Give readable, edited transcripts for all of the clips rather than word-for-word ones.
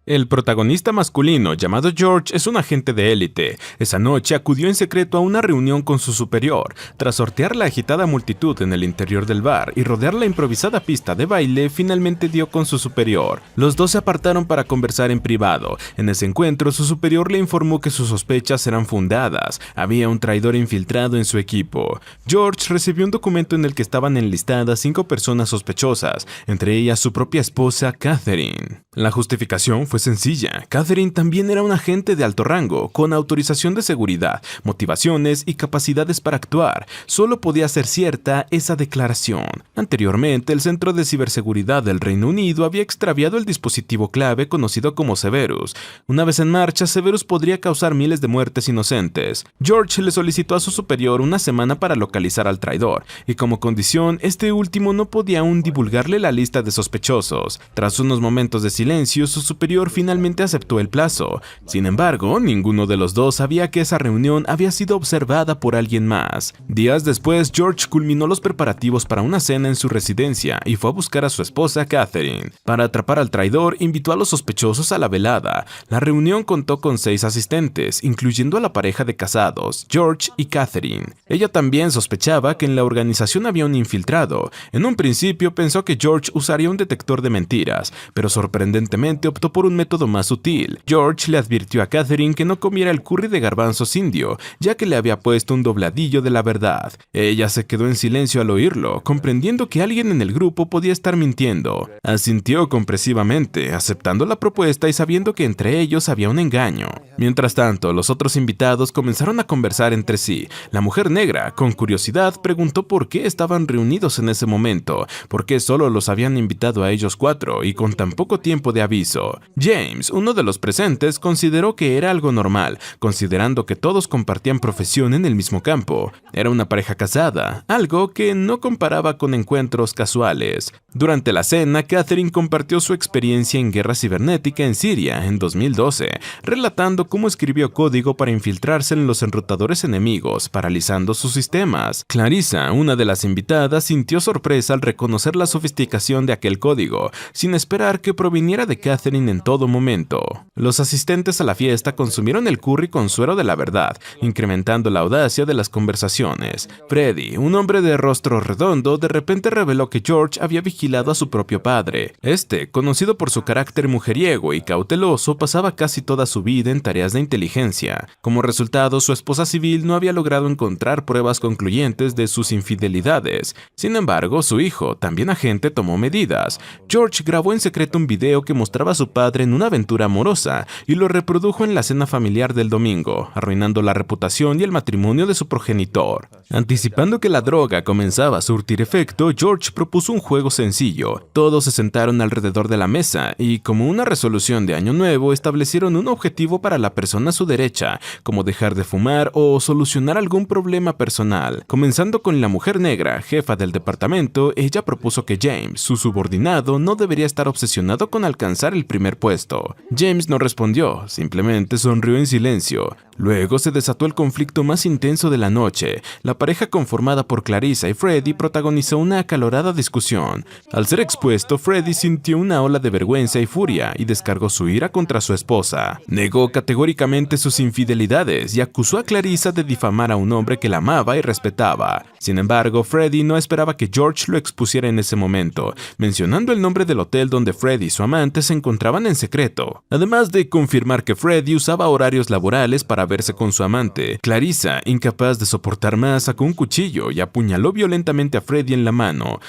El protagonista masculino, llamado George, es un agente de élite. Esa noche acudió en secreto a una reunión con su superior. Tras sortear la agitada multitud en el interior del bar y rodear la improvisada pista de baile, finalmente dio con su superior. Los dos se apartaron para conversar en privado. En ese encuentro, su superior le informó que sus sospechas eran fundadas. Había un traidor infiltrado en su equipo. George recibió un documento en el que estaban enlistadas 5 personas sospechosas, entre ellas su propia esposa, Catherine. La justificación fue sencilla. Catherine también era un agente de alto rango, con autorización de seguridad, motivaciones y capacidades para actuar. Solo podía ser cierta esa declaración. Anteriormente, el Centro de Ciberseguridad del Reino Unido había extraviado el dispositivo clave conocido como Severus. Una vez en marcha, Severus podría causar miles de muertes inocentes. George le solicitó a su superior una semana para localizar al traidor, y como condición, este último no podía aún divulgarle la lista de sospechosos. Tras unos momentos de silencio, su superior finalmente aceptó el plazo. Sin embargo, ninguno de los dos sabía que esa reunión había sido observada por alguien más. Días después, George culminó los preparativos para una cena en su residencia y fue a buscar a su esposa Catherine. Para atrapar al traidor, invitó a los sospechosos a la velada. La reunión contó con 6 asistentes, incluyendo a la pareja de casados, George y Catherine. Ella también sospechaba que en la organización había un infiltrado. En un principio pensó que George usaría un detector de mentiras, pero sorprendentemente optó por un método más sutil. George le advirtió a Catherine que no comiera el curry de garbanzos indio, ya que le había puesto un dobladillo de la verdad. Ella se quedó en silencio al oírlo, comprendiendo que alguien en el grupo podía estar mintiendo. Asintió comprensivamente, aceptando la propuesta y sabiendo que entre ellos había un engaño. Mientras tanto, los otros invitados comenzaron a conversar entre sí. La mujer negra, con curiosidad, preguntó por qué estaban reunidos en ese momento, por qué solo los habían invitado a ellos 4 y con tan poco tiempo de aviso. James, uno de los presentes, consideró que era algo normal, considerando que todos compartían profesión en el mismo campo. Era una pareja casada, algo que no comparaba con encuentros casuales. Durante la cena, Catherine compartió su experiencia en guerra cibernética en Siria en 2012, relatando cómo escribió código para infiltrarse en los enrutadores enemigos, paralizando sus sistemas. Clarissa, una de las invitadas, sintió sorpresa al reconocer la sofisticación de aquel código, sin esperar que proviniera de Catherine en todo momento. Los asistentes a la fiesta consumieron el curry con suero de la verdad, incrementando la audacia de las conversaciones. Freddy, un hombre de rostro redondo, de repente reveló que George había vigilado a su propio padre. Este, conocido por su carácter mujeriego y cauteloso, pasaba casi toda su vida en tareas de inteligencia. Como resultado, su esposa civil no había logrado encontrar pruebas concluyentes de sus infidelidades. Sin embargo, su hijo, también agente, tomó medidas. George grabó en secreto un video que mostraba a su padre en una aventura amorosa y lo reprodujo en la cena familiar del domingo, arruinando la reputación y el matrimonio de su progenitor. Anticipando que la droga comenzaba a surtir efecto, George propuso un juego sencillo. Todos se sentaron alrededor de la mesa y, como una resolución de año nuevo, establecieron un objetivo para la persona a su derecha, como dejar de fumar o solucionar algún problema personal. Comenzando con la mujer negra, jefa del departamento, ella propuso que James, su subordinado, no debería estar obsesionado con alcanzar el primer puesto. James no respondió, simplemente sonrió en silencio. Luego se desató el conflicto más intenso de la noche. La pareja conformada por Clarissa y Freddy protagonizó una acalorada discusión. Al ser expuesto, Freddy sintió una ola de vergüenza y furia y descargó su ira contra su esposa. Negó categóricamente sus infidelidades y acusó a Clarissa de difamar a un hombre que la amaba y respetaba. Sin embargo, Freddy no esperaba que George lo expusiera en ese momento, mencionando el nombre del hotel donde Freddy y su amante se encontraban en secreto. Además de confirmar que Freddy usaba horarios laborales para verse con su amante, Clarissa, incapaz de soportar más, sacó un cuchillo y apuñaló violentamente a Freddy en la mano.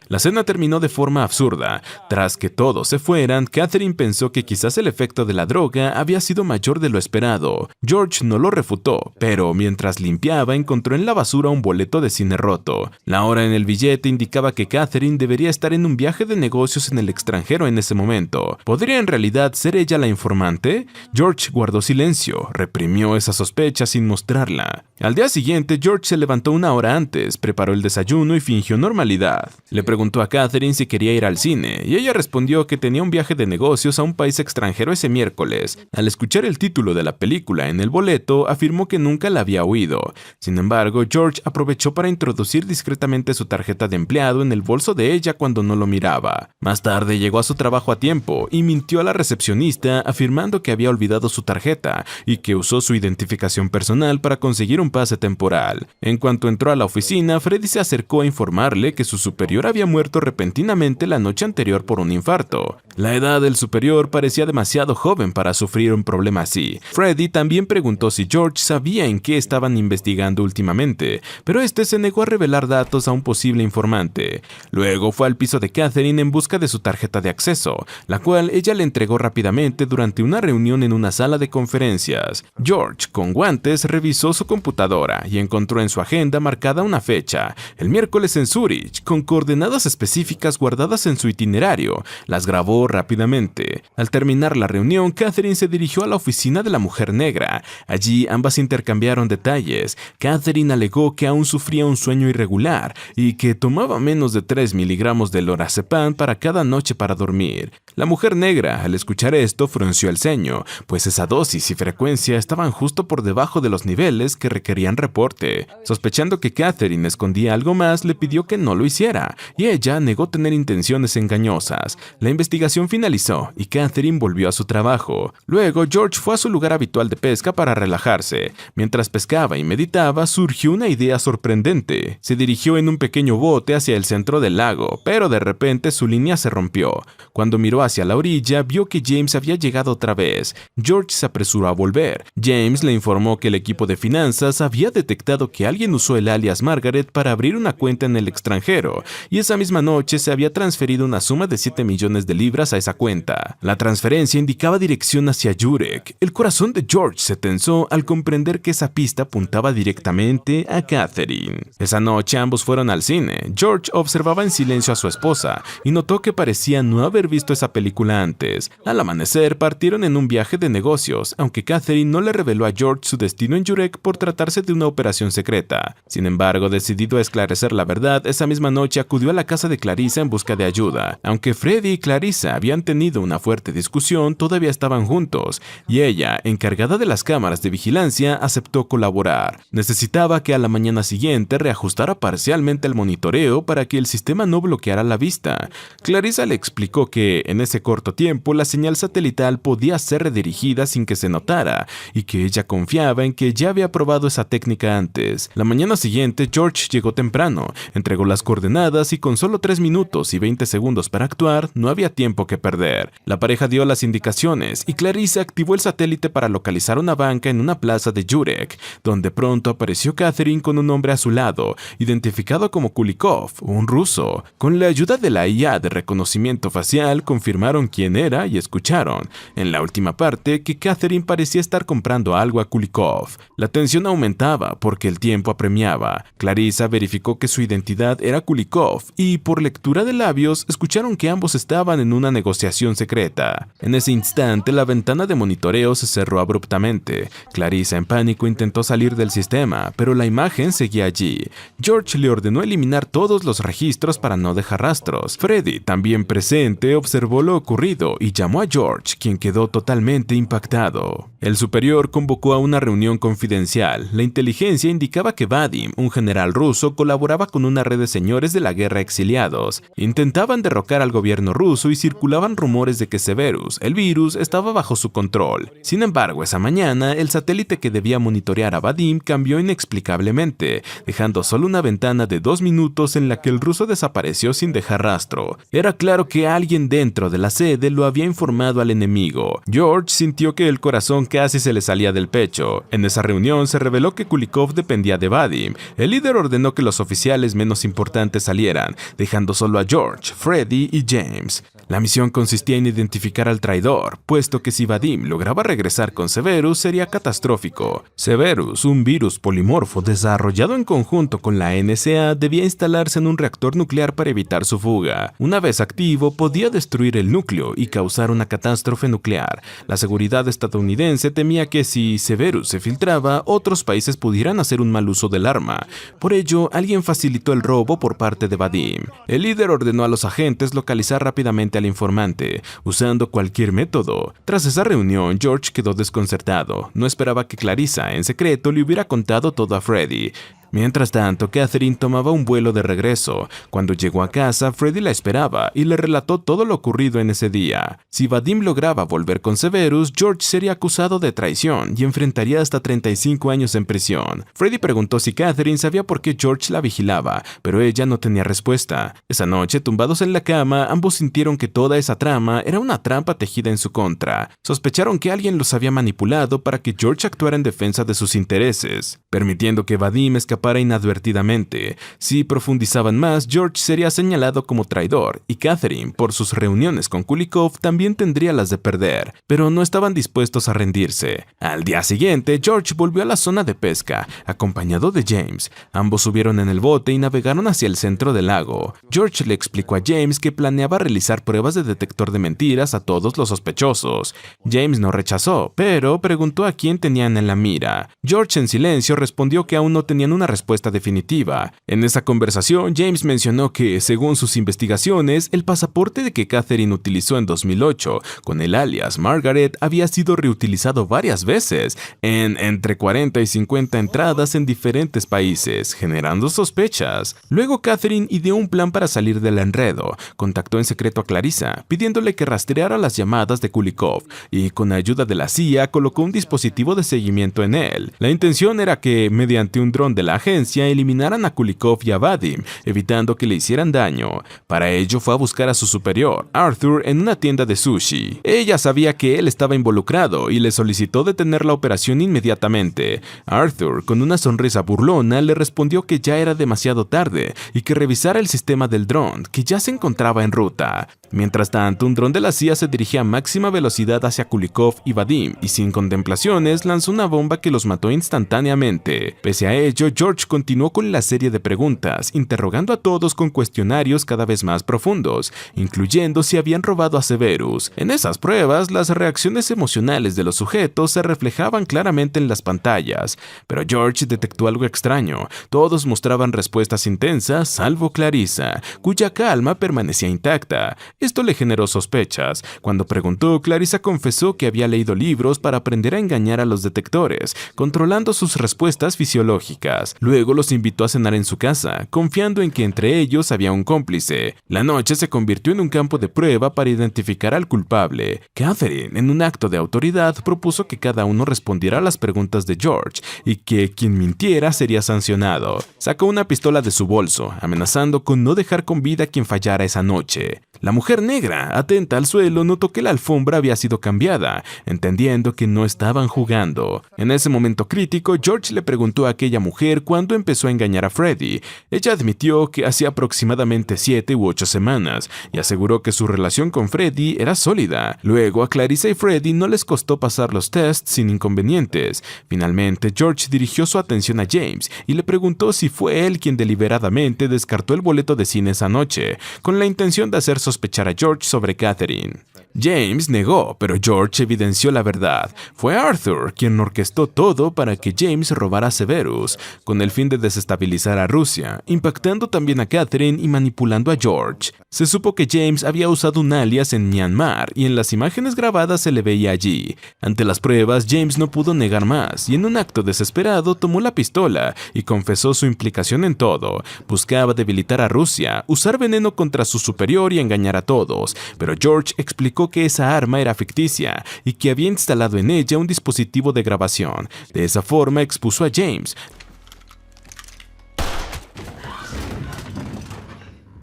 La cena terminó de forma absurda. Tras que todos se fueran, Catherine pensó que quizás el efecto de la droga había sido mayor de lo esperado. George no lo refutó, pero mientras limpiaba encontró en la basura un boleto de cine roto. La hora en el billete indicaba que Catherine debería estar en un viaje de negocios en el extranjero en ese momento. ¿Podría en realidad ser ella la informante? George guardó silencio, reprimió esa sospecha sin mostrarla. Al día siguiente, George se levantó una hora antes, preparó el desayuno y fingió normalidad. Le Le preguntó a Catherine si quería ir al cine, y ella respondió que tenía un viaje de negocios a un país extranjero ese miércoles. Al escuchar el título de la película en el boleto, afirmó que nunca la había oído. Sin embargo, George aprovechó para introducir discretamente su tarjeta de empleado en el bolso de ella cuando no lo miraba. Más tarde llegó a su trabajo a tiempo y mintió a la recepcionista afirmando que había olvidado su tarjeta y que usó su identificación personal para conseguir un pase temporal. En cuanto entró a la oficina, Freddy se acercó a informarle que su superior había muerto repentinamente la noche anterior por un infarto. La edad del superior parecía demasiado joven para sufrir un problema así. Freddy también preguntó si George sabía en qué estaban investigando últimamente, pero este se negó a revelar datos a un posible informante. Luego fue al piso de Catherine en busca de su tarjeta de acceso, la cual ella le entregó rápidamente durante una reunión en una sala de conferencias. George, con guantes, revisó su computadora y encontró en su agenda marcada una fecha, el miércoles en Zurich, con coordenadas específicas guardadas en su itinerario. Las grabó rápidamente. Al terminar la reunión, Catherine se dirigió a la oficina de la mujer negra. Allí ambas intercambiaron detalles. Catherine alegó que aún sufría un sueño irregular y que tomaba menos de 3 miligramos de lorazepam para cada noche para dormir. La mujer negra, al escuchar esto, frunció el ceño, pues esa dosis y frecuencia estaban justo por debajo de los niveles que requerían reporte. Sospechando que Catherine escondía algo más, le pidió que no lo hiciera, y ella negó tener intenciones engañosas. La investigación finalizó y Catherine volvió a su trabajo. Luego, George fue a su lugar habitual de pesca para relajarse. Mientras pescaba y meditaba, surgió una idea sorprendente. Se dirigió en un pequeño bote hacia el centro del lago, pero de repente su línea se rompió. Cuando miró hacia la orilla, vio que James había llegado otra vez. George se apresuró a volver. James le informó que el equipo de finanzas había detectado que alguien usó el alias Margaret para abrir una cuenta en el extranjero, y esa misma noche se había transferido una suma de 7 millones de libras a esa cuenta. La transferencia indicaba dirección hacia Jurek. El corazón de George se tensó al comprender que esa pista apuntaba directamente a Catherine. Esa noche ambos fueron al cine. George observaba en silencio a su esposa y notó que parecía no haber visto esa película antes. Al amanecer partieron en un viaje de negocios, aunque Catherine no le reveló a George su destino en Jurek por tratarse de una operación secreta. Sin embargo, decidido a esclarecer la verdad, esa misma noche acudió a la casa de Clarissa en busca de ayuda. Aunque Freddy y Clarissa habían tenido una fuerte discusión, todavía estaban juntos, y ella, encargada de las cámaras de vigilancia, aceptó colaborar. Necesitaba que a la mañana siguiente reajustara parcialmente el monitoreo para que el sistema no bloqueara la vista. Clarissa le explicó que, en ese corto tiempo, la señal satelital podía ser redirigida sin que se notara, y que ella confiaba en que ya había probado esa técnica antes. La mañana siguiente, George llegó temprano, entregó las coordenadas y con solo 3 minutos y 20 segundos para actuar, no había tiempo que perder. La pareja dio las indicaciones y Clarissa activó el satélite para localizar una banca en una plaza de Jurek, donde pronto apareció Catherine con un hombre a su lado, identificado como Kulikov, un ruso. Con la ayuda de la IA de reconocimiento facial, confirmaron quién era y escucharon, en la última parte, que Catherine parecía estar comprando algo a Kulikov. La tensión aumentaba porque el tiempo apremiaba. Clarissa verificó que su identidad era Kulikov y, por lectura de labios, escucharon que ambos estaban en una negociación secreta. En ese instante, la ventana de monitoreo se cerró abruptamente. Clarissa, en pánico, intentó salir del sistema, pero la imagen seguía allí. George le ordenó eliminar todos los registros para no dejar rastros. Freddy, también presente, observó lo ocurrido y llamó a George, quien quedó totalmente impactado. El superior convocó a una reunión confidencial. La inteligencia indicaba que Vadim, un general ruso, colaboraba con una red de señores de la guerra exiliados. Intentaban derrocar al gobierno ruso y circulaban rumores de que Severus, el virus, estaba bajo su control. Sin embargo, esa mañana, el satélite que debía monitorear a Vadim cambió inexplicablemente, dejando solo una ventana de 2 minutos en la que el ruso desapareció sin dejar rastro. Era claro que alguien dentro de la sede lo había informado al enemigo. George sintió que el corazón casi se le salía del pecho. En esa reunión se reveló que Kulikov dependía de Vadim. El líder ordenó que los oficiales menos importantes salieran, dejando solo a George, Freddy y James. La misión consistía en identificar al traidor, puesto que si Vadim lograba regresar con Severus sería catastrófico. Severus, un virus polimorfo desarrollado en conjunto con la NSA, debía instalarse en un reactor nuclear para evitar su fuga. Una vez activo, podía destruir el núcleo y causar una catástrofe nuclear. La seguridad estadounidense temía que si Severus se filtraba, otros países pudieran hacer un mal uso del arma. Por ello, alguien facilitó el robo por parte de Vadim. El líder ordenó a los agentes localizar rápidamente al informante, usando cualquier método. Tras esa reunión, George quedó desconcertado. No esperaba que Clarissa, en secreto, le hubiera contado todo a Freddy. Mientras tanto, Catherine tomaba un vuelo de regreso. Cuando llegó a casa, Freddy la esperaba y le relató todo lo ocurrido en ese día. Si Vadim lograba volver con Severus, George sería acusado de traición y enfrentaría hasta 35 años en prisión. Freddy preguntó si Catherine sabía por qué George la vigilaba, pero ella no tenía respuesta. Esa noche, tumbados en la cama, ambos sintieron que toda esa trama era una trampa tejida en su contra. Sospecharon que alguien los había manipulado para que George actuara en defensa de sus intereses, permitiendo que Vadim escapara inadvertidamente. Si profundizaban más, George sería señalado como traidor y Catherine, por sus reuniones con Kulikov, también tendría las de perder, pero no estaban dispuestos a rendirse. Al día siguiente, George volvió a la zona de pesca, acompañado de James. Ambos subieron en el bote y navegaron hacia el centro del lago. George le explicó a James que planeaba realizar pruebas de detector de mentiras a todos los sospechosos. James no rechazó, pero preguntó a quién tenían en la mira. George en silencio respondió que aún no tenían una respuesta definitiva. En esa conversación, James mencionó que, según sus investigaciones, el pasaporte de que Catherine utilizó en 2008 con el alias Margaret había sido reutilizado varias veces en entre 40 y 50 entradas en diferentes países, generando sospechas. Luego Catherine ideó un plan para salir del enredo. Contactó en secreto a Clarissa, pidiéndole que rastreara las llamadas de Kulikov y, con ayuda de la CIA, colocó un dispositivo de seguimiento en él. La intención era que, mediante un dron de la agencia, eliminaran a Kulikov y a Vadim, evitando que le hicieran daño. Para ello fue a buscar a su superior, Arthur, en una tienda de sushi. Ella sabía que él estaba involucrado y le solicitó detener la operación inmediatamente. Arthur, con una sonrisa burlona, le respondió que ya era demasiado tarde y que revisara el sistema del dron, que ya se encontraba en ruta. Mientras tanto, un dron de la CIA se dirigía a máxima velocidad hacia Kulikov y Vadim y, sin contemplaciones, lanzó una bomba que los mató instantáneamente. Pese a ello, George continuó con la serie de preguntas, interrogando a todos con cuestionarios cada vez más profundos, incluyendo si habían robado a Severus. En esas pruebas, las reacciones emocionales de los sujetos se reflejaban claramente en las pantallas, pero George detectó algo extraño. Todos mostraban respuestas intensas, salvo Clarissa, cuya calma permanecía intacta. Esto le generó sospechas. Cuando preguntó, Clarissa confesó que había leído libros para aprender a engañar a los detectores, controlando sus respuestas fisiológicas. Luego los invitó a cenar en su casa, confiando en que entre ellos había un cómplice. La noche se convirtió en un campo de prueba para identificar al culpable. Catherine, en un acto de autoridad, propuso que cada uno respondiera a las preguntas de George y que quien mintiera sería sancionado. Sacó una pistola de su bolso, amenazando con no dejar con vida a quien fallara esa noche. La mujer negra, atenta al suelo, notó que la alfombra había sido cambiada, entendiendo que no estaban jugando. En ese momento crítico, George le preguntó a aquella mujer cuándo empezó a engañar a Freddy. Ella admitió que hacía aproximadamente 7 u 8 semanas y aseguró que su relación con Freddy era sólida. Luego, a Clarissa y Freddy no les costó pasar los tests sin inconvenientes. Finalmente, George dirigió su atención a James y le preguntó si fue él quien deliberadamente descartó el boleto de cine esa noche, con la intención de hacer sospechar a George sobre Catherine. James negó, pero George evidenció la verdad. Fue Arthur quien orquestó todo para que James robara a Severus, con el fin de desestabilizar a Rusia, impactando también a Catherine y manipulando a George. Se supo que James había usado un alias en Myanmar y en las imágenes grabadas se le veía allí. Ante las pruebas, James no pudo negar más y en un acto desesperado tomó la pistola y confesó su implicación en todo. Buscaba debilitar a Rusia, usar veneno contra su superior y engañar a todos, pero George explicó que esa arma era ficticia y que había instalado en ella un dispositivo de grabación. De esa forma expuso a James.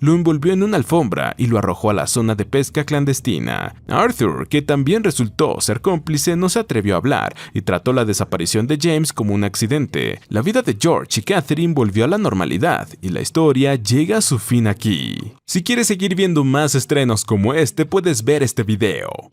lo envolvió en una alfombra y lo arrojó a la zona de pesca clandestina. Arthur, que también resultó ser cómplice, no se atrevió a hablar y trató la desaparición de James como un accidente. La vida de George y Catherine volvió a la normalidad y la historia llega a su fin aquí. Si quieres seguir viendo más estrenos como este, puedes ver este video.